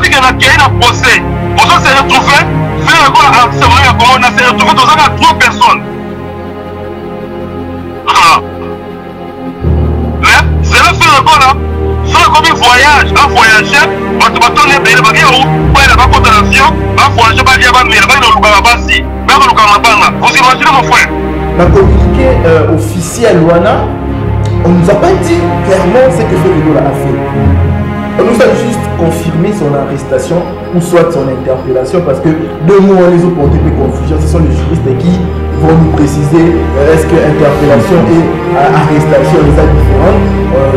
dit qu'il y a un procès. On s'est retrouvé, faire quoi à Samoa, on s'est retrouvé dans un 3 personnes. Mais, c'est là faire quoi là? Faire comme un voyage, un voyageur, on se bat les pays, vous imaginez mon frère? Dans le communiqué officiel Luana, on ne nous a pas dit clairement ce que Ferrego a fait. On nous a juste confirmé son arrestation ou soit son interpellation parce que de nous on les a porté des confusions. Ce sont les juristes qui vont nous préciser est-ce que interpellation et arrestation les a différentes.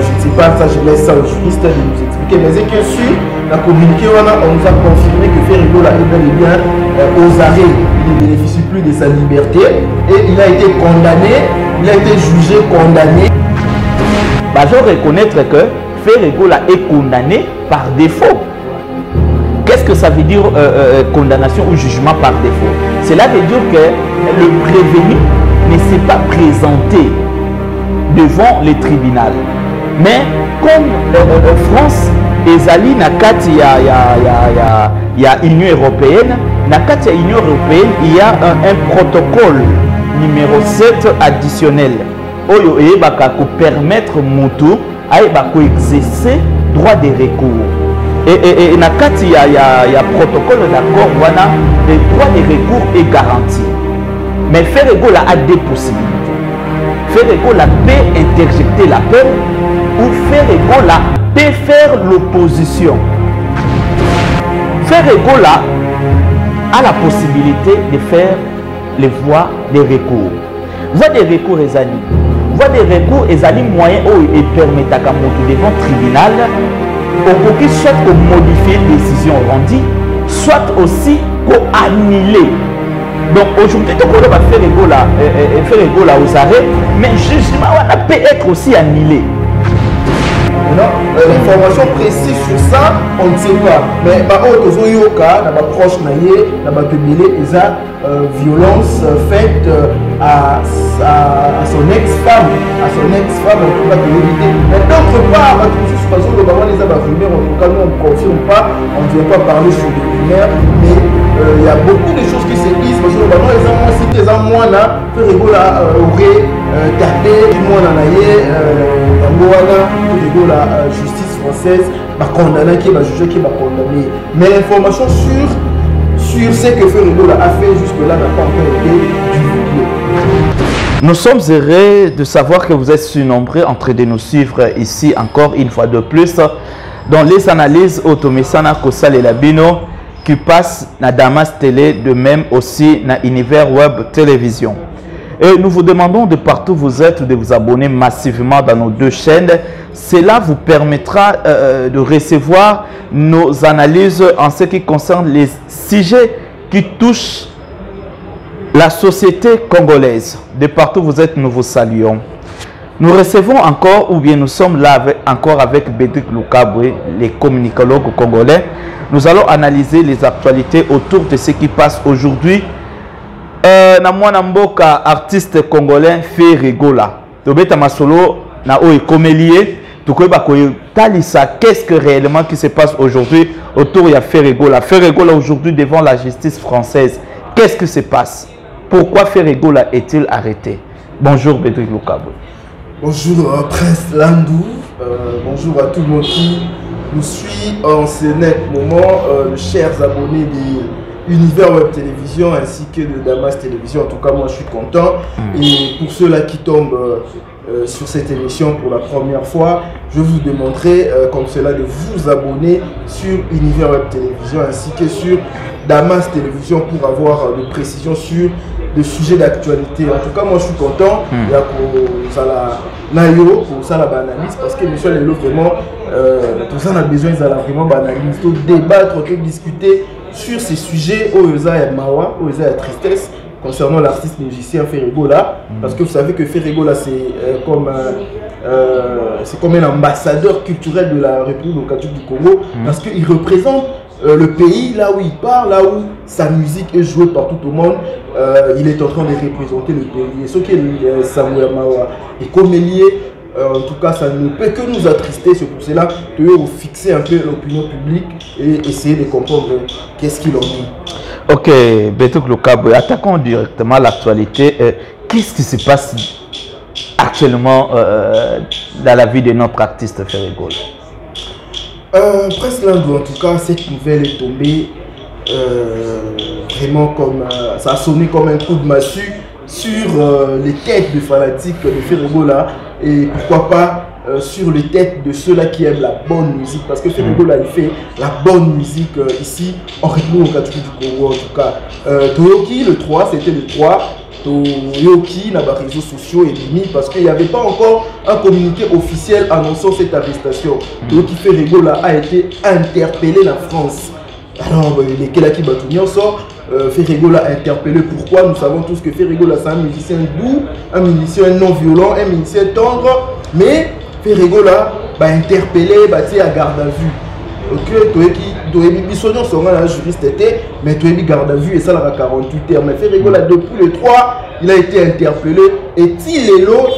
Je ne sais pas, ça je laisse ça aux juristes de nous expliquer. Mais c'est que sur la communiqué, on nous a confirmé que Ferrego est bel et bien aux arrêts. Il ne bénéficie plus de sa liberté et il a été condamné, il a été jugé, condamné. Bah, je reconnaître que Ferrego est condamné par défaut. Qu'est-ce que ça veut dire condamnation ou jugement par défaut? Cela veut dire que le prévenu ne s'est pas présenté devant le tribunal. Mais comme France ezali na kati ya Union européenne, na kati ya Union européenne, il y a un protocole numéro 7 additionnel oyo eyebaka ko permettre mutu ayeba ko exercer droit de recours. Et na kati ya protocole d'accord wana le droit de recours est garanti. Mais Ferrego a deux possibilités. Ferrego peut interjecter la peine ou Ferrego peut faire l'opposition. Ferrego a la possibilité de faire les voies de recours. Voie de recours ezali. Voie de recours ezali moyen où il permet à Kamoto devant tribunal au qui soit de modifier décision rendue, soit aussi pour annuler. Donc aujourd'hui, tout le monde va faire Ferrego aux arrêts, mais le jugement peut être aussi annulé. L'information précise sur ça, on ne sait pas. Mais par contre, dans ma proche, dans ma violence faite à son ex-femme, en tout cas de l'éviter. Mais d'autre part, on ne confirme pas, on ne vient pas parler sur des rumeurs, mais il y a beaucoup de choses qui se disent. Parce que si les mois là, Ferrego aurait tapé du mois en la justice française va condamner, qui va juger, qui va condamner. Mais l'information sur ce que Ferrego a fait jusque-là n'a pas encore été divulguée. Nous sommes heureux de savoir que vous êtes nombreux en train de nous suivre ici encore une fois de plus dans les analyses Automesana Kosal et Labino qui passent na Damas Télé, de même aussi na Univers Web Télévision. Et nous vous demandons de partout où vous êtes de vous abonner massivement dans nos deux chaînes. Cela vous permettra de recevoir nos analyses en ce qui concerne les sujets qui touchent la société congolaise. De partout où vous êtes, nous vous saluons. Nous recevons encore, ou bien nous sommes là encore avec Bédric Lukabwe, les communicologues congolais. Nous allons analyser les actualités autour de ce qui passe aujourd'hui. Na mwana mboka artiste congolais Ferrego tobeta masolo na o ekomelie tukoyeba ko talisa qu'est-ce que réellement qui se passe aujourd'hui autour de Ferrego aujourd'hui devant la justice française. Qu'est-ce qui se passe? Pourquoi Ferrego est-il arrêté? Bonjour Bédric Lukabwe. Bonjour Prince Landou. Bonjour à tout le monde qui nous suit en ce net moment, chers abonnés des Univers Web Télévision ainsi que de Damas Télévision. En tout cas, moi je suis content. Et pour ceux-là qui tombent sur cette émission pour la première fois, je vous demanderai comme cela de vous abonner sur Univers Web Télévision ainsi que sur Damas Télévision pour avoir des précisions sur des sujets d'actualité. En tout cas, moi je suis content. Il y a pour ça la analyse parce que monsieur Lelo vraiment tout ça on a besoin de vraiment d'analyse, de débattre, de discuter sur ces sujets où il y a mawa, où il y a tristesse concernant l'artiste musicien Ferrego parce que vous savez que Ferrego c'est comme un ambassadeur culturel de la République démocratique du Congo parce qu'il représente le pays là où il part, là où sa musique est jouée partout au monde. Il est en train de représenter le pays. Et ce qui est Samuel Mawa et comme lié En tout cas, ça ne peut que nous attrister. C'est pour cela que nous fixer un peu l'opinion publique et essayer de comprendre qu'est-ce qu'il en dit. Ok, Betouk Lokabo, attaquons directement l'actualité. Qu'est-ce qui se passe actuellement dans la vie de notre artiste Ferregola? Presse Landou, en tout cas, cette nouvelle est tombée vraiment comme ça a sonné comme un coup de massue sur les têtes de fanatiques de Ferregola et pourquoi pas sur les têtes de ceux-là qui aiment la bonne musique, parce que Ferregola il fait la bonne musique ici en République démocratique du Congo. En tout cas, Toyoki le 3, c'était le 3. Toyoki dans les réseaux sociaux et Mimi, parce qu'il n'y avait pas encore un communiqué officiel annonçant cette arrestation. Toyoki Ferregola a été interpellé en France. Alors, lesquels qui battent sort, Ferregola a interpellé. Pourquoi? Nous savons tous que Ferregola c'est un musicien doux, un musicien non violent, un musicien tendre, mais Ferregola va interpeller, à garde à vue. Ok, Toyebi Bissonion sera un juriste était, mais Toyebi garde à vue et ça la 48 heures. Mais Ferregola depuis le 3, il a été interpellé et Tilelo,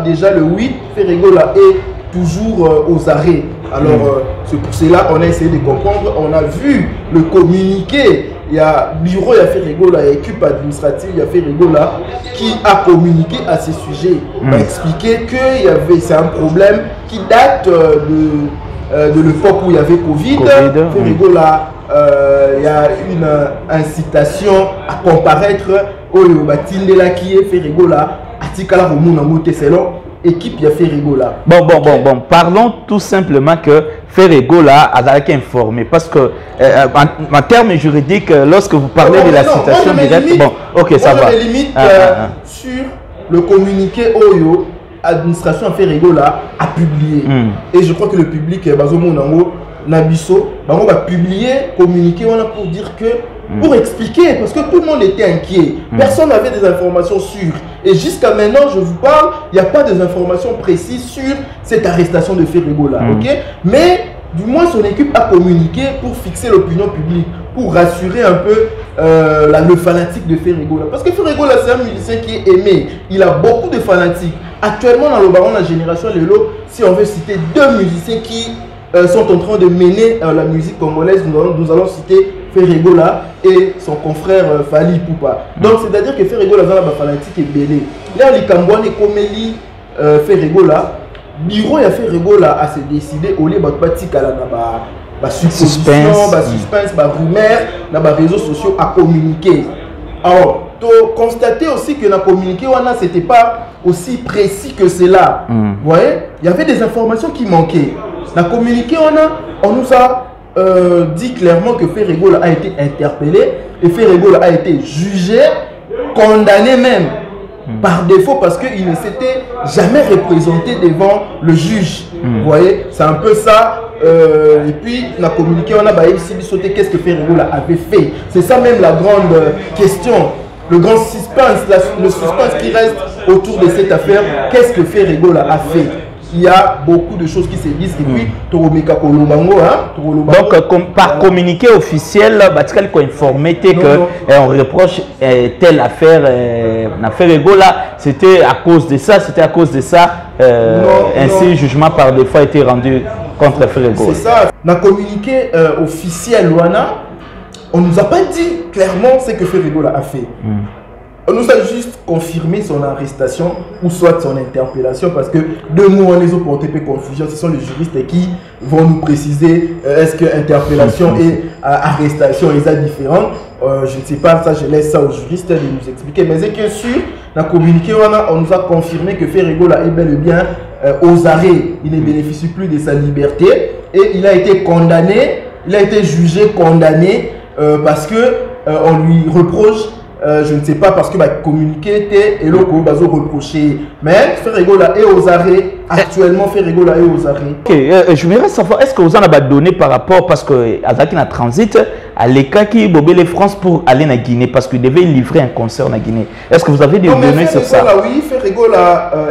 déjà le 8, Ferregola est toujours aux arrêts. Alors c'est pour cela qu'on a essayé de comprendre, on a vu le communiqué. Il y a bureau, il y a Ferregola, il y a équipe administrative, il y a Ferregola qui a communiqué à ce sujet. Il a expliqué que c'est un problème qui date de l'époque où il y avait Covid. Ferregola, il y a une incitation à comparaître au Batindela qui est Ferregola, Atikala Romuna Moteselon. Équipe il y a Ferregola. Bon, parlons tout simplement que Ferregola a été informé parce que en termes juridiques, lorsque vous parlez de la citation directe, bon, ok, ça va. Limite sur le communiqué Oyo, administration Ferregola a publié. Et je crois que le public, Nabiso, va publier, communiquer, pour dire que, pour expliquer, parce que tout le monde était inquiet. Personne n'avait des informations sûres. Et jusqu'à maintenant, je vous parle, il n'y a pas des informations précises sur cette arrestation de Ferregola. Mais, du moins, son équipe a communiqué pour fixer l'opinion publique, pour rassurer un peu le fanatique de Ferregola. Parce que Ferregola, c'est un musicien qui est aimé. Il a beaucoup de fanatiques. Actuellement, dans le baron de la génération Lelo, si on veut citer deux musiciens qui sont en train de mener la musique congolaise, nous allons citer Ferregola et son confrère Fali Poupa. Donc c'est-à-dire que Ferregola dans la fanatique est belé. Là, les Cambouane et Koméli Ferregola, bureau et Ferregola a se décidé au lieu de supposition, suspense, rumeur, dans les réseaux sociaux à communiquer. Alors, constater aussi que la communiqué, c'était pas aussi précis que cela. Vous voyez, il y avait des informations qui manquaient. La communiqué, on nous a dit clairement que Ferregola a été interpellé et Ferregola a été jugé, condamné même par défaut parce qu'il ne s'était jamais représenté devant le juge. Vous voyez, c'est un peu ça. Et puis, la communiqué, on a sauté qu'est-ce que Ferregola avait fait. C'est ça même la grande question. Le grand suspense, le suspense qui reste autour de cette affaire. Qu'est-ce que Ferregola a fait? Il y a beaucoup de choses qui se disent. Et puis, donc, par communiqué officiel, Batikal a informé qu'on reproche telle affaire à Ferregola. C'était à cause de ça, ainsi, jugement par défaut a été rendu contre Ferregola. C'est ça. Dans le communiqué officiel, on ne nous a pas dit clairement ce que Ferregola a fait. On nous a juste confirmé son arrestation ou soit son interpellation parce que deux mots, les autres portent peu confusion. Ce sont les juristes qui vont nous préciser est-ce que interpellation et arrestation sont différentes. Je ne sais pas, ça je laisse ça aux juristes de nous expliquer. Mais c'est que sur la communiqué, on nous a confirmé que Ferregola est bel et bien aux arrêts. Il ne bénéficie plus de sa liberté et il a été condamné, il a été jugé, condamné parce que on lui reproche. Je ne sais pas parce que communiqué était et l'autre bazo reproché. Mais Ferregola est aux arrêts. Actuellement, Ferregola est aux arrêts. Ok, je voudrais savoir, est-ce que vous en avez donné par rapport, parce que Azaki na transit, à l'Ekaki Bobele France pour aller en Guinée parce qu'il devait livrer un concert en Guinée. Est-ce que vous avez des données sur ça? Oui, Ferrego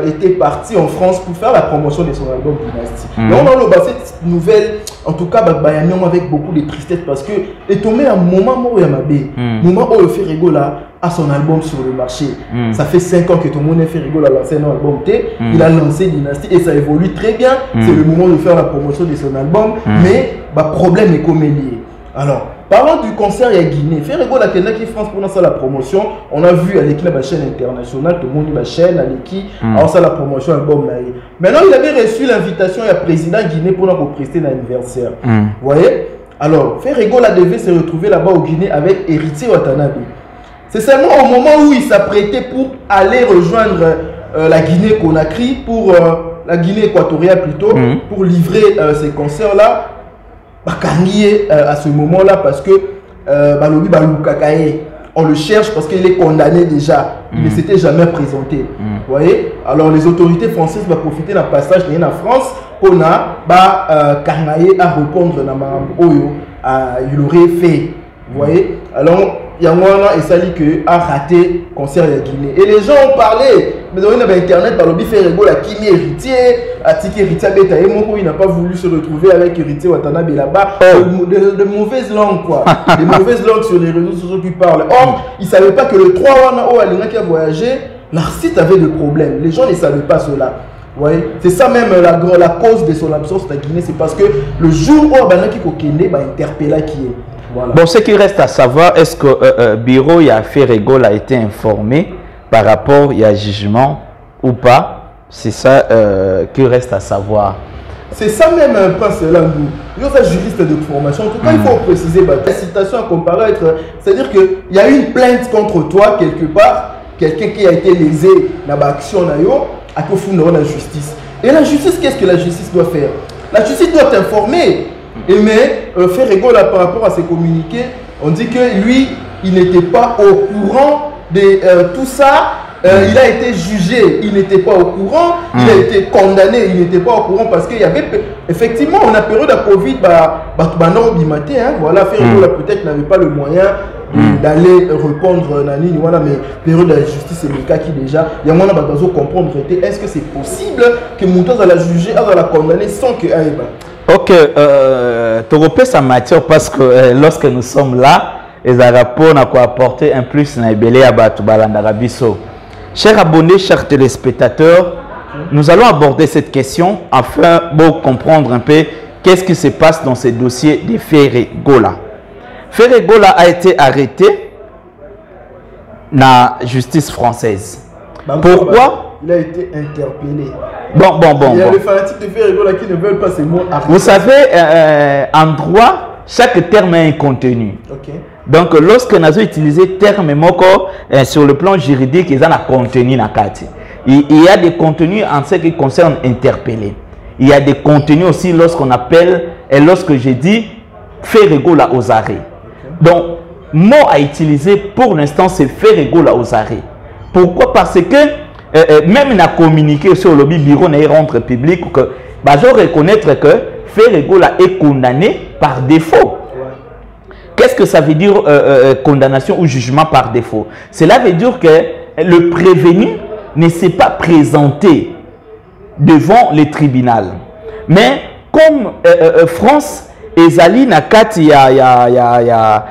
était parti en France pour faire la promotion de son album Dynasty. Mais on a cette nouvelle, en tout cas, avec beaucoup de tristesse parce que est tombé un moment où moment où Ferrego a son album sur le marché. Ça fait 5 ans que tout le monde Ferrego a lancé un album T. Il a lancé Dynasty et ça évolue très bien. C'est le moment de faire la promotion de son album. Mais le problème est comme lié. Alors, parlons du concert à Guinée. Ferrego la qui France pour lancer la promotion. On a vu avec la chaîne internationale, tout le monde la chaîne, avec ça la promotion album. Maintenant, il avait reçu l'invitation du président Guinée pour nous prester l'anniversaire. Vous voyez? Alors, Ferrego devait se retrouver là-bas au Guinée avec Héritier Watanabe. C'est seulement au moment où il s'apprêtait pour aller rejoindre la Guinée-Conakry, pour la Guinée équatoriale plutôt, pour livrer ces concerts-là. À ce moment-là parce que on le cherche parce qu'il est condamné déjà. Il ne s'était jamais présenté. Vous voyez? Alors les autorités françaises vont profiter d'un passage en France pour Karnaye à répondre il aurait fait. Vous voyez? Alors il y a un essai qui a raté le concert de Guinée. Et les gens ont parlé. Mais on a internet par le Ferrego la Kimi héritier, Atiki héritier Beta et Moko, il n'a pas voulu se retrouver avec héritier Watanabe là-bas. De mauvaises langues quoi. Des mauvaises langues sur les réseaux sociaux qui parlent. Or, ils ne savaient pas que le 3 Wana Alina qui a voyagé, leur site avait des problèmes. Les gens ne savaient pas cela. Ouais. C'est ça même la cause de son absence de Guinée, c'est parce que le jour où Banaki Kokende va interpeller qui est. Voilà. Bon, ce qui reste à savoir, est-ce que Bureau y a Ferrego a été informé par rapport à jugement ou pas? C'est ça qui reste à savoir. C'est ça même, Prince Landou. Il y a un juriste de formation. En tout cas, il faut préciser la citation à comparaître. C'est-à-dire qu'il y a une plainte contre toi quelque part, quelqu'un qui a été lésé dans l'action à la justice. Et la justice, qu'est-ce que la justice doit faire? La justice doit t'informer. Mais Ferrego par rapport à ses communiqués, on dit que lui, il n'était pas au courant de tout ça. Il a été jugé, il n'était pas au courant. Il a été condamné, il n'était pas au courant parce qu'il y avait effectivement on a période de Covid, voilà, Ferrego peut-être n'avait pas le moyen d'aller répondre Nani, voilà, mais période de la justice et le cas qui déjà, il y a moins de comprendre est-ce que c'est possible que Moutouz a la jugé, a la condamné sans que Ok, tu repères sa matière parce que lorsque nous sommes là, les rapports n'ont quoi apporter un plus dans les à Batubalandarabiso. Chers abonnés, chers téléspectateurs, nous allons aborder cette question afin de comprendre un peu qu'est-ce qui se passe dans ce dossier de Ferrego. Ferrego a été arrêté dans la justice française. Pourquoi? Il a été interpellé. Bon. Il y a les fanatiques de Ferrego qui ne veulent pas ces mots arrêtés. Vous savez, en droit, chaque terme a un contenu. Okay. Donc, lorsque nous avons utilisé terme sur le plan juridique, ils ont un contenu dans la carte. Il y a des contenus en ce qui concerne interpeller. Il y a des contenus aussi lorsqu'on appelle, et lorsque j'ai dit Ferrego aux arrêts. Okay. Donc, mot à utiliser pour l'instant, c'est Ferrego aux arrêts. Pourquoi? Parce que même on a communiqué sur le bureau de rentre public que je reconnaître que Ferrego est condamné par défaut. Qu'est-ce que ça veut dire condamnation ou jugement par défaut? Cela veut dire que le prévenu ne s'est pas présenté devant le tribunal. Mais comme France ezali na kati ya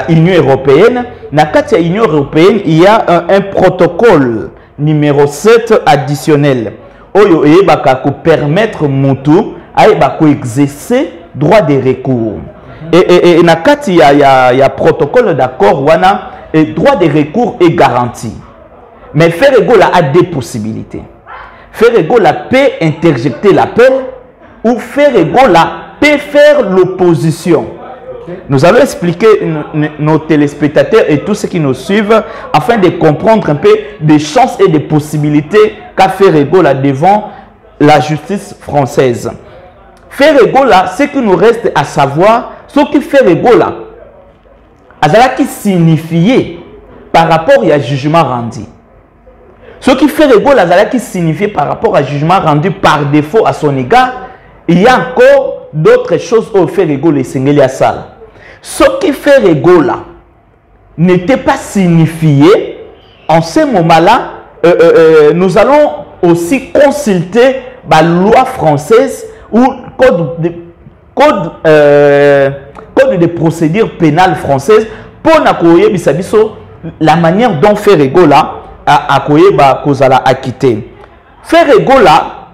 Union européenne, na kati ya Union européenne, il y a un protocole numéro 7 additionnel. Oyo eyebaka ko permettre mutu ayeba ko exercer droit de recours. Et na kati ya protocole d'accord wana et droit de recours est garanti. Mais Ferrego a deux possibilités. Ferrego peut interjecter l'appel ou Ferrego peut faire l'opposition. Nous allons expliquer nos téléspectateurs et tous ceux qui nous suivent afin de comprendre un peu des chances et des possibilités qu'a Ferrego devant la justice française. Ferrego ce qui nous reste à savoir, ce qui Ferrego qui signifie par rapport à jugement rendu. Ce qui Ferrego qui signifie par rapport à jugement rendu par défaut à son égard, il y a encore d'autres choses au Ferrego les Sengeli à salle. Ce qui fait Regola n'était pas signifié. En ce moment-là, nous allons aussi consulter la loi française ou code de procédure pénale française pour la manière dont Ferregola a acquitté. Ferregola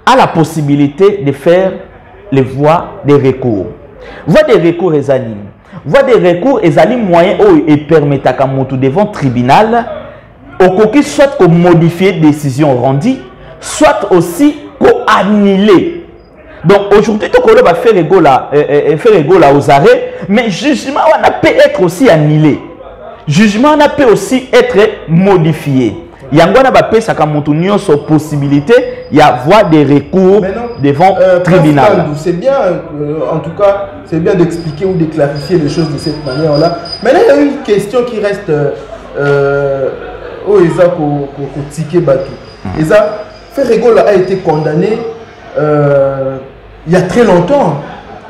a la possibilité de faire les voies de recours. Voie de recours les animes. Voie de recours les animes moyens et permettent à moto devant tribunal au coquille soit qu'on modifie décision rendue, soit aussi qu'on annule. Donc aujourd'hui, tout le monde va faire Regola aux arrêts, mais jugement on peut être aussi annulé. Jugement on peut aussi être modifié. Il y a une possibilité, il y a voie de recours devant tribunal. C'est bien, en tout cas, c'est bien d'expliquer ou de clarifier les choses de cette manière-là. Maintenant, il y a une question qui reste au Eza Tike Batu. Eza, Ferregola a été condamné il y a très longtemps.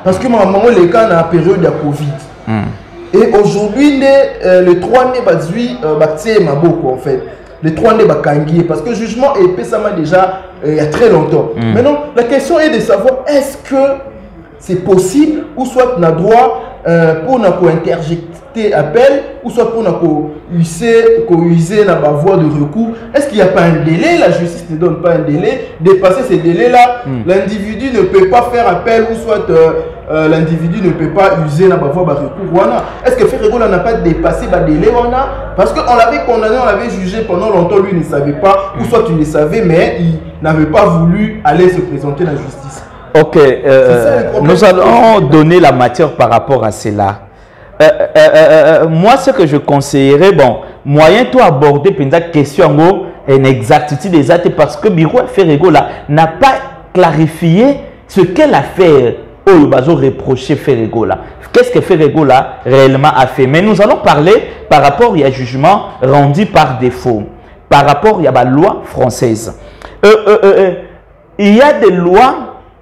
Parce que maman, les cas dans la période de Covid. Et aujourd'hui, le 3 mai, c'est Maboko en fait. Les 3 mai, parce que le jugement est pésamment déjà il y a très longtemps. Maintenant, la question est de savoir est-ce que c'est possible ou soit on a droit pour interjecter appel ou soit pour user la voie de recours. Est-ce qu'il n'y a pas un délai? La justice ne donne pas un délai. Dépasser ces délais-là, l'individu ne peut pas faire appel ou soit l'individu ne peut pas user la voie de recours. Est-ce que Ferregola n'a pas dépassé le délai? Parce qu'on l'avait condamné, on l'avait jugé pendant longtemps, lui ne savait pas, ou soit il le savait, mais il n'avait pas voulu aller se présenter à la justice. Ok, nous allons donner la matière par rapport à cela. Moi, ce que je conseillerais, bon, moyen tout aborder la question en exactitude des actes parce que Biro Ferregola n'a pas clarifié ce qu'elle a fait au bazo reproché Ferregola. Qu'est-ce que Ferregola réellement a fait? Mais nous allons parler par rapport à un jugement rendu par défaut, par rapport à la loi française. Il y a des lois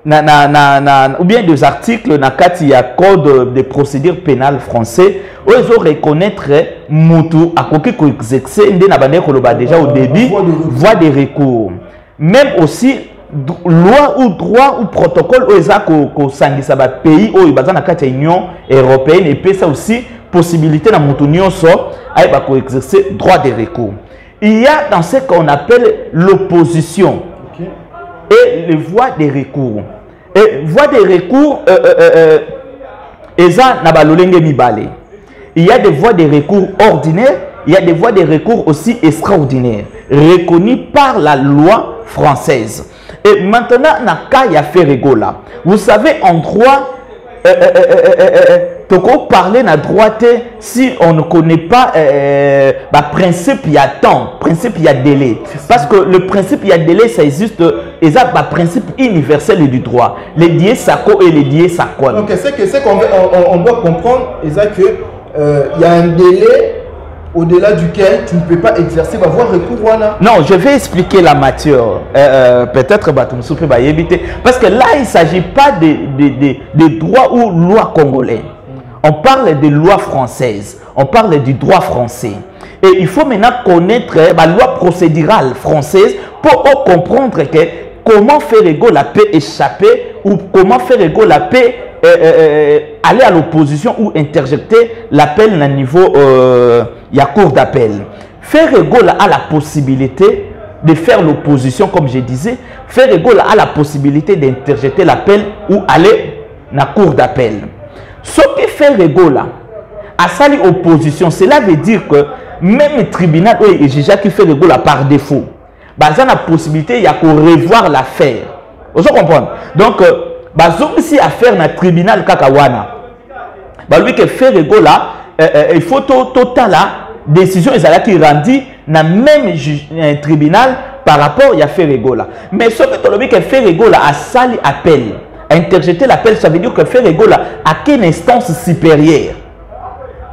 ou bien des articles dans le code de procédure pénale français où ils ont reconnaître Moutou à quoi que exercer déjà au début voie de recours. Même aussi loi ou droit ou protocole où ils ont sangisa ba pays où ils ont dans l'Union européenne et puis ça aussi possibilité dans Moutou nyonso à exercer droit de recours. Il y a dans ce qu'on appelle l'opposition et les voies de recours. Et voies de recours, il y a des voies de recours ordinaires, il y a des voies de recours aussi extraordinaires, reconnues par la loi française. Et maintenant, il y a Ferregola. Vous savez, en droit, parler na droite si on ne connaît pas principe il y a temps, principe il y a délai. Parce que le principe il y a délai, ça existe, et ça principe universel du droit. Les diés sako et les diés sako. Donc c'est qu'on doit comprendre, que il y a un délai au-delà duquel tu ne peux pas exercer ma voie recours. Non, je vais expliquer la matière. Peut-être parce que là, il ne s'agit pas de droit ou loi congolais. On parle de loi française. On parle du droit français. Et il faut maintenant connaître la loi procédurale française pour comprendre que comment Ferregola peut échapper ou comment Ferregola peut aller à l'opposition ou interjecter l'appel à niveau il y a cour d'appel. Ferregola a la possibilité de faire l'opposition, comme je disais. Ferregola a la possibilité d'interjecter l'appel ou aller à la cour d'appel. Ce que Ferregola a sali opposition, cela veut dire que même le tribunal et juge qui fait Ferregola par défaut, il y a la possibilité de revoir l'affaire. Vous comprenez? Donc, si affaire dans le tribunal Kakawana, lui que Ferregola, il faut total la décision qui rendue dans le même tribunal par rapport à Ferregola. Mais ce que Ferregola a sali appel, a interjeté l'appel, ça veut dire que Ferregola a qu'une instance supérieure,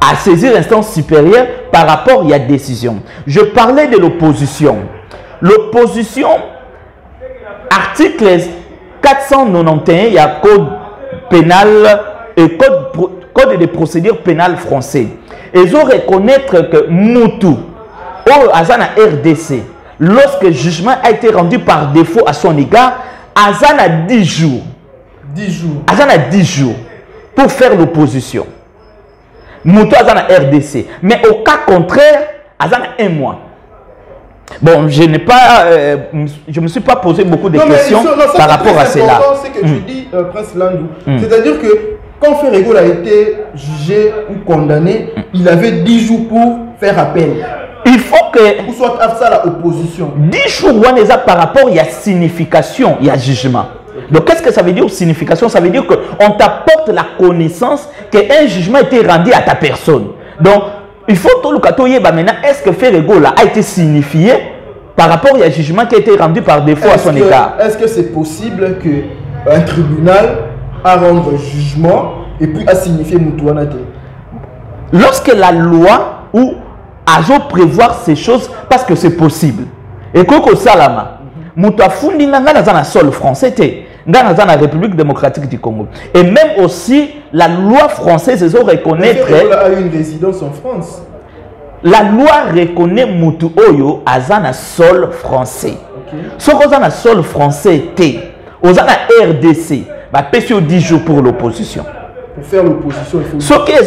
à saisir l'instance supérieure par rapport à la décision. Je parlais de l'opposition. L'opposition, article 491, il y a code pénal et code code de procédure pénale français. Ils ont reconnaître que Moutou, au Azana RDC, lorsque le jugement a été rendu par défaut à son égard, Azana 10 jours. 10 jours. Azana 10 jours pour faire l'opposition. Moutou Azana RDC. Mais au cas contraire, Azana 1 mois. Bon, je me suis pas posé beaucoup de questions par rapport à cela. C'est que tu dis, Prince Landou. C'est-à-dire que quand Ferregola a été jugé ou condamné, il avait 10 jours pour faire appel. Il faut que... Ou soit ça la opposition. 10 jours par rapport, il y a signification, il y a jugement. Donc, qu'est-ce que ça veut dire signification? Ça veut dire qu'on t'apporte la connaissance qu'un jugement a été rendu à ta personne. Donc, il faut tout le cas maintenant, est-ce que Ferregola a été signifié par rapport au jugement qui a été rendu par défaut à son égard? Est-ce que c'est possible qu'un tribunal a rendu jugement et puis a signifié Moutouana? Lorsque la loi ou a prévoir ces choses, parce que c'est possible. Et que Salama, Moutafundi n'a pas un sol français, dans la République démocratique du Congo. Et même aussi, la loi française, ils ont reconnaître... Elle a une résidence en France. La loi reconnaît Moutou Oyo à un sol français. Ce qu'on a un sol français, aux RDC, bah, PCO 10 jours pour l'opposition. Pour faire l'opposition, il faut... Ce qui est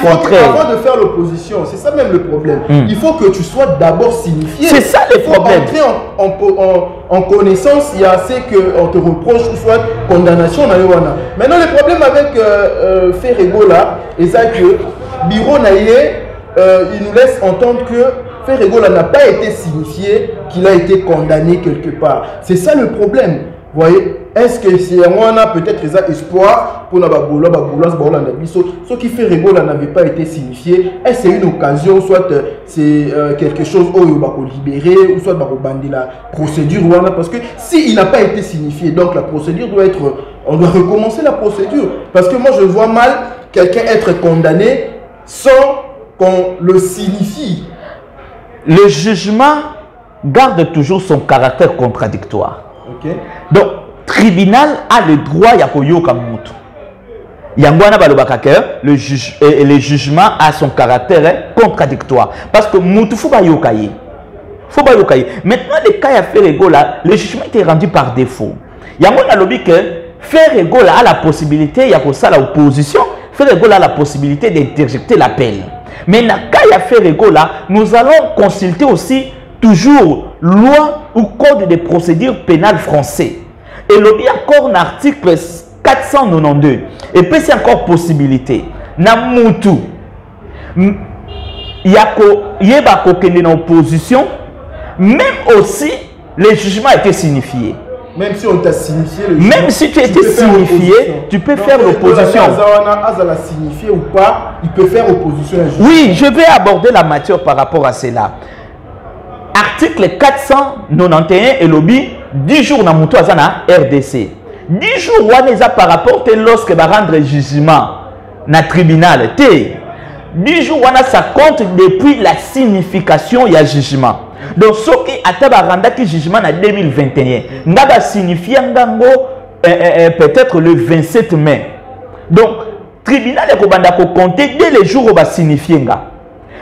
contraire. Avant de faire l'opposition, c'est ça même le problème. Il faut que tu sois d'abord signifié. C'est ça le problème. Il faut entrer en connaissance, il y a assez qu'on te reproche ou soit condamnation. Maintenant, le problème avec Ferregola, c'est que Biro Naye, il nous laisse entendre que Ferregola n'a pas été signifié, qu'il a été condamné quelque part. C'est ça le problème. Vous voyez, est-ce que si on a peut-être des espoirs pour ce qui fait Ferregola n'avait pas été signifié, est-ce que c'est une occasion, soit c'est quelque chose où il va libérer, ou soit il va bander la procédure, parce que s'il n'a pas été signifié, donc la procédure doit être, on doit recommencer la procédure. Parce que moi je vois mal quelqu'un être condamné sans qu'on le signifie. Le jugement garde toujours son caractère contradictoire. Okay. Donc, le tribunal a le droit de koyoka mutu. Yangwana balobaka que le jugement a son caractère contradictoire. Parce que mutu faut pas yokaye. Faut pas yokaye. Maintenant, le cas à Ferregola, le jugement était rendu par défaut. Yangwana lobi que Ferregola a la possibilité, il y a ça l'opposition, Ferregola a la possibilité d'interjecter l'appel. Mais dans le cas à Ferregola, nous allons consulter aussi toujours loi ou code de procédure pénale français. Et il y a encore un article 492. Et puis c'est encore possibilité. Na mutu, il y a une opposition, même aussi le jugement a été signifié. Même si on t'a signifié le jugement, même si tu as été signifié, tu peux faire l'opposition. Signifié ou pas, il peut faire opposition. Oui, je vais aborder la matière par rapport à cela. Article 491 et lobby 10 jours dans Moutou Azana RDC. 10 jours par rapport à lorsque va rendre jugement na tribunal. 10 jours ça compte depuis la signification il y a jugement. Donc ce qui a rendre qui jugement en 2021, n'a pas signifié peut-être le 27 mai. Donc tribunal est compter dès les jours où va signifier.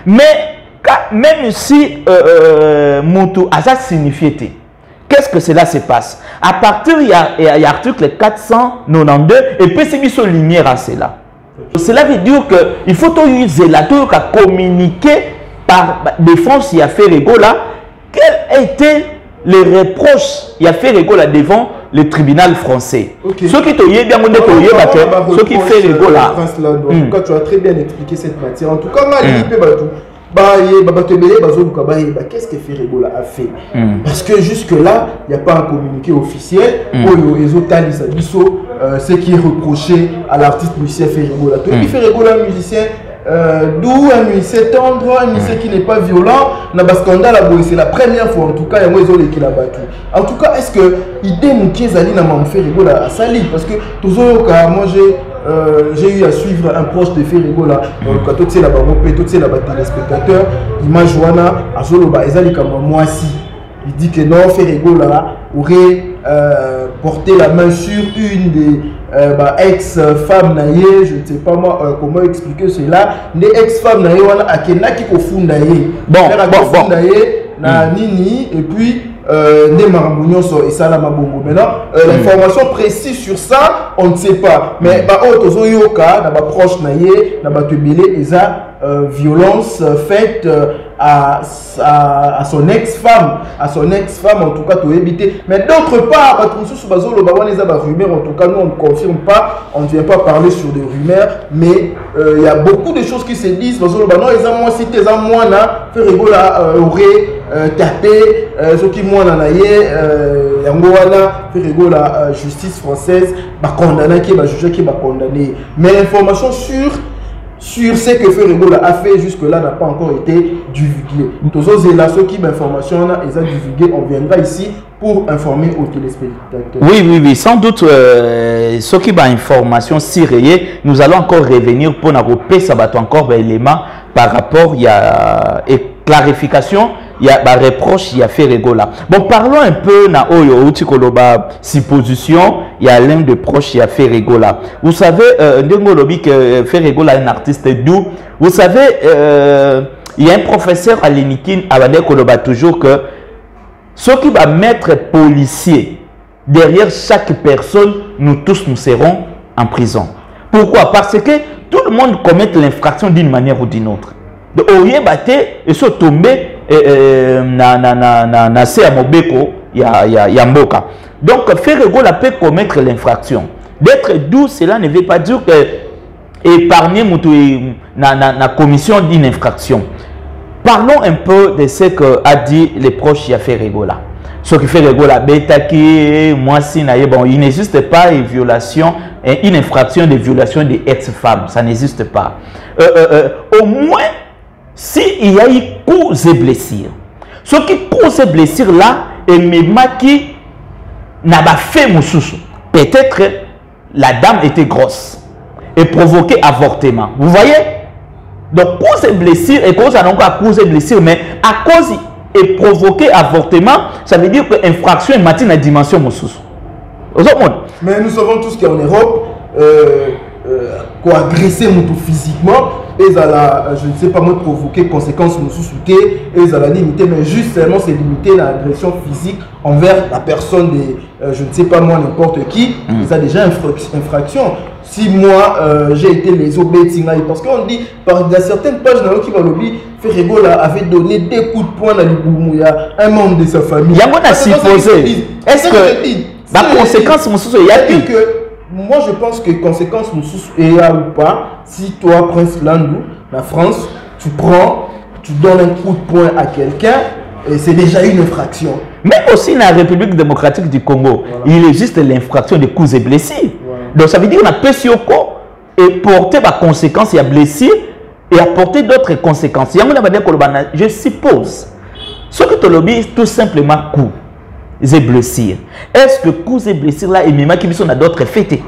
Mais même si Moutou a signifié, qu'est-ce que cela se passe? À partir, il y a l'article 492 et puis c'est mis en lumière à cela. Cela veut dire qu'il faut utiliser la tour à communiquer par défense il y a Ferregola. Quels étaient les reproches il y a Ferregola devant le tribunal français? Okay. Ce qui te y est bien, ce qui fait Ferregola. En tout cas, tu as très bien expliqué cette matière. En tout cas, qu'est-ce que Ferregola a fait? Parce que jusque-là, il n'y a pas un communiqué officiel ce qui est reproché à l'artiste musicien Ferregola. Ferregola, un musicien doux, un musicien tendre, un musicien qui n'est pas violent. C'est la première fois, en tout cas, il y a qui l'a battu. En tout cas, est-ce que l'idée de Ferregola a sali? Parce que moi, j'ai eu à suivre un proche de Ferregola, quand tu es là-bas, tu es là-bas, téléspectateur, image Wana, Azoloba, Ezali Moisi. Il dit que non, Ferregola aurait porté la main sur une ex-femme naïe, je ne sais pas moi comment expliquer cela, des ex-femmes naïe, on a akena qui kofunda ye. Bon. Na nini et puis des marabouillons et ça la mabongo. Maintenant, l'information précise sur ça, on ne sait pas. Mais autres yoka, na ba proche naïe, na ba tebele et ça violence faite à son ex-femme, en tout cas, tout éviter. Mais d'autre part, en tout cas, nous on ne confirme pas, on ne vient pas parler sur des rumeurs, mais il y a beaucoup de choses qui se disent. Non, ils ont moins cité, ils ont moins fait rigola, aurait tapé, ce qui moins en aïe, yangoana, fait rigola, justice française, condamné, qui va juger, qui va condamner. Mais l'information sur ce que Ferregola a fait jusque-là n'a pas encore été divulgué. Tous ceux qui l'information est divulguée, on viendra ici pour informer aux téléspectateurs. Oui, sans doute, ceux qui ont information sérieux, nous allons encore revenir pour nous repérer encore des éléments par rapport à la clarification. Il y a des reproches, il y a Ferregola. Bon, parlons un peu na oyo utikoloba supposition, il y a l'un de proches, il y a Ferregola. Vous savez, Ndengolobi que Ferregola est un artiste doux. Vous savez, il y a un professeur à l'Inikin, Abade Koloba toujours que ceux qui va mettre policier derrière chaque personne, nous tous nous serons en prison. Pourquoi? Parce que tout le monde commet l'infraction d'une manière ou d'une autre. De oye bate et se tomber na se amobeko ya mboka. Donc Ferregola peut commettre l'infraction. D'être doux, cela ne veut pas dire que épargner na commission d'une infraction. Parlons un peu de ce que a dit les proches de Ferregola. Ce qui fait Ferregola betaki moi si bon, il n'existe pas une violation, une infraction de violation des ex-femmes, ça n'existe pas. Au moins si il y a eu cause et blessure. Ce qui cause et blessure là, et même qui n'a pas fait moussous. Peut-être la dame était grosse et provoquait avortement. Vous voyez? Donc cause et blessure, et cause à non pas cause et blessure, mais à cause et provoquer avortement, ça veut dire que l'infraction est matin à dimension moussous. Mais nous savons tous qu'en Europe, agresser physiquement, et je ne sais pas moi provoquer conséquences sous et à la limiter, mais juste seulement c'est limiter l'agression physique envers la personne de je ne sais pas moi n'importe qui, ils ont déjà infraction. Si moi j'ai été les obéis, parce qu'on dit par certaines pages dans qui va lobby, Ferregola avait donné des coups de poing dans l'Iboumouya, un membre de sa famille. Il y a un supposé. Est-ce que la conséquence il y a que moi je pense que conséquence est là ou pas, si toi Prince Landou, la France, tu prends, tu donnes un coup de poing à quelqu'un, et c'est déjà une infraction. Mais aussi dans la République démocratique du Congo, il existe l'infraction de coups et blessures. Donc ça veut dire qu'on a PCOCO et porter par conséquence, il y a blessure et apporter d'autres conséquences. Je suppose, ce que tu lobby tout simplement coup et blessures. Est-ce que coups et blessures là et même qui sont d'autres fêtes?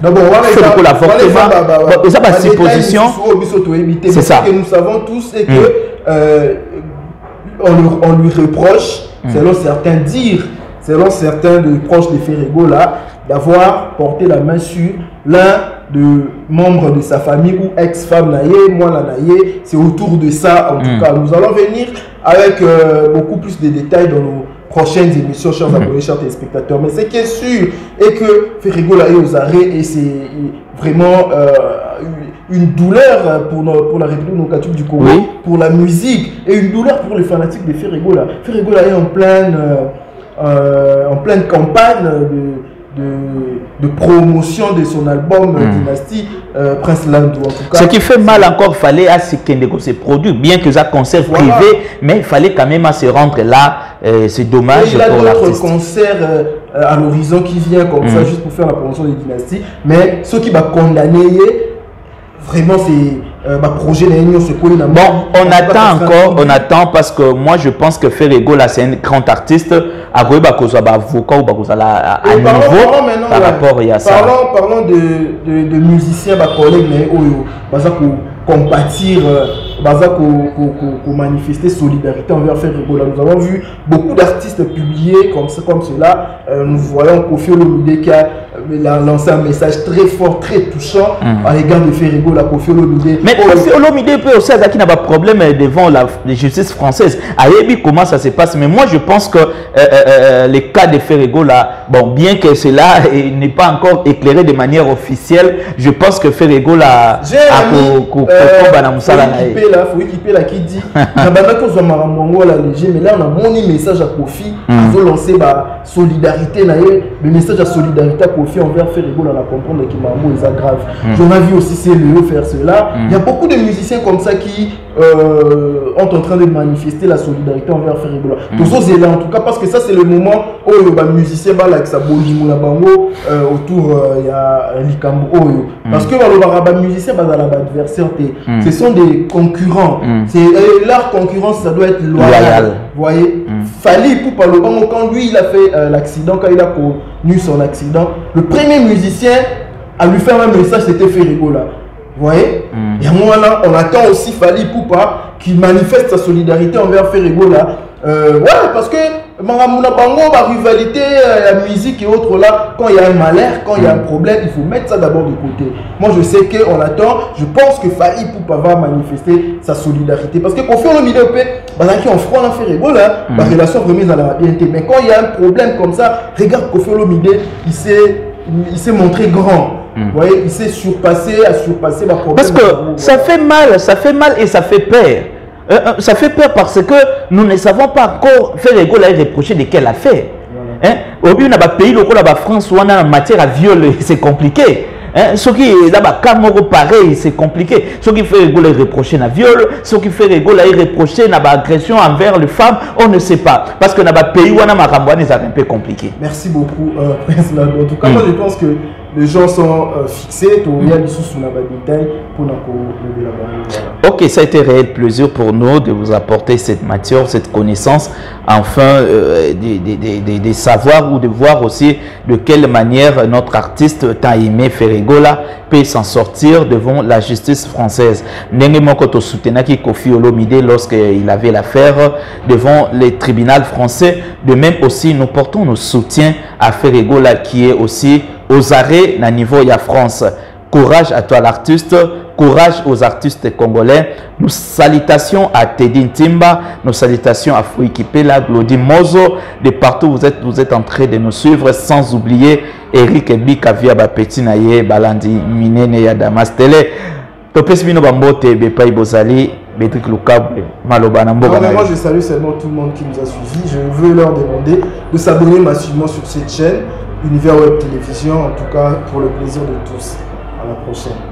D'abord, c'est pour l'avortement. Ça va supposition. C'est ça. Ce que nous savons tous c'est que on lui reproche, selon certains dires, selon certains de proches de Ferregola, d'avoir porté la main sur l'un de membres de sa famille ou ex-femme naïe, moi la naïe, c'est autour de ça en tout cas. Nous allons venir avec beaucoup plus de détails dans nos prochaines émissions, chers abonnés, chers téléspectateurs. Mais ce qui est sûr est que Ferregola est aux arrêts et c'est vraiment une douleur pour la République démocratique du Congo, pour la musique et une douleur pour les fanatiques de Ferregola. Ferregola est en pleine campagne de promotion de son album Dynastie Prince Landou. En tout cas, ce qui fait mal encore, il fallait à ce que se produit, bien que ça concert privé, mais il fallait quand même à se rendre là. C'est dommage pour l'artiste. Il y a d'autres concerts à l'horizon qui vient comme ça juste pour faire la promotion de Dynastie, mais ceux qui vont condamner vraiment c'est ma projet d'union se connaît. Bon, on attend parce que moi je pense que Ferregola c'est un grand artiste. À quoi avocat ou à niveau par rapport à ça. Parlons de musiciens, collègues, pour compatir, pour manifester solidarité envers Ferregola. Nous avons vu beaucoup d'artistes publiés comme cela. Nous voyons Kofi Olomide qui a il a lancé un message très fort, très touchant à l'égard de Ferrigo, la Koffi Olomide. Mais Koffi Olomide peut aussi avoir qui n'a pas de problème devant la justice française. Ayebi, comment ça se passe? Mais moi, je pense que les cas de Ferrigo, là, bon, bien que cela n'est pas encore éclairé de manière officielle, je pense que Ferrigo, là, j'ai un faut équiper là qui dit mais là on a mon message à Koffi, ils ont lancé la solidarité, le message de solidarité à Koffi envers Ferrigo, on a comprendre que Mambo est grave. J'en ai vu aussi CLE faire cela. Il y a beaucoup de musiciens comme ça qui sont en train de manifester la solidarité envers Ferrigo. En tout cas, parce que ça c'est le moment où les musiciens avec sa bolimo autour il y a Likambo. Parce que les musiciens adversaires, ce sont des concurrents. Leur concurrence, ça doit être loyal. Vous voyez, Fally Ipupa Lobango, quand lui il a fait l'accident, quand il a connu son accident, le premier musicien à lui faire un message, c'était Ferrigo là. Vous voyez, et à un moment là, on attend aussi Fally Ipupa qui manifeste sa solidarité envers Ferrigo là. Ouais, parce que Maramuna Bango, la rivalité, la musique et autres là, quand il y a un malheur, quand il y a un problème, il faut mettre ça d'abord de côté. Moi je sais qu'on attend, je pense que Fally Ipupa va manifester sa solidarité. Parce que pour faire le milieu, qui en froid dans Ferrigo là, la relation remise dans la bien. Mais quand il y a un problème comme ça, regarde Koffi Olomide, il s'est montré grand. Vous voyez, il s'est surpassé, a surpassé ma problème. Parce que ça fait mal et ça fait peur. Ça fait peur parce que nous ne savons pas encore Ferrigo l'a reproché de quelle affaire. Au bout d'un pays, la France, où on a en matière à viol, c'est compliqué. Ce qui est là-bas, pareil, c'est compliqué. Ce qui fait Ferrigo l'a reproché na viol, ce qui fait Ferrigo l'a reproché na agression envers les femmes, on ne sait pas. Parce que dans le pays, où on a marambouane, c'est un peu compliqué. Merci beaucoup, Prince Lando. En tout cas, moi je pense que les gens sont fixés, tout le monde sous la détail pour la. Ok, ça a été un réel plaisir pour nous de vous apporter cette matière, cette connaissance, enfin de savoir ou de voir aussi de quelle manière notre artiste tant aimé Ferrigo là peut s'en sortir devant la justice française. N'engé Mokoto soutenaki Koffi Olomide lorsqu'il avait l'affaire devant les tribunaux français. De même aussi, nous portons nos soutiens à Ferrigo là qui est aussi aux arrêts à niveau de la France. Courage à toi l'artiste, courage aux artistes congolais. Nos salutations à Teddy Ntimba, nos salutations à Fouiki Pela, Glody Mozo, de partout vous êtes en train de nous suivre, sans oublier Eric Bika via Petit Naye, Balandi Minene ya Damas Télé. Topes Bino Bambote, Bepai Bozali, Bétric Lukabe, Maloba Namboga. Moi je salue seulement tout le monde qui nous a suivis. Je veux leur demander de s'abonner massivement sur cette chaîne Univers Web Télévision, en tout cas pour le plaisir de tous. À la prochaine.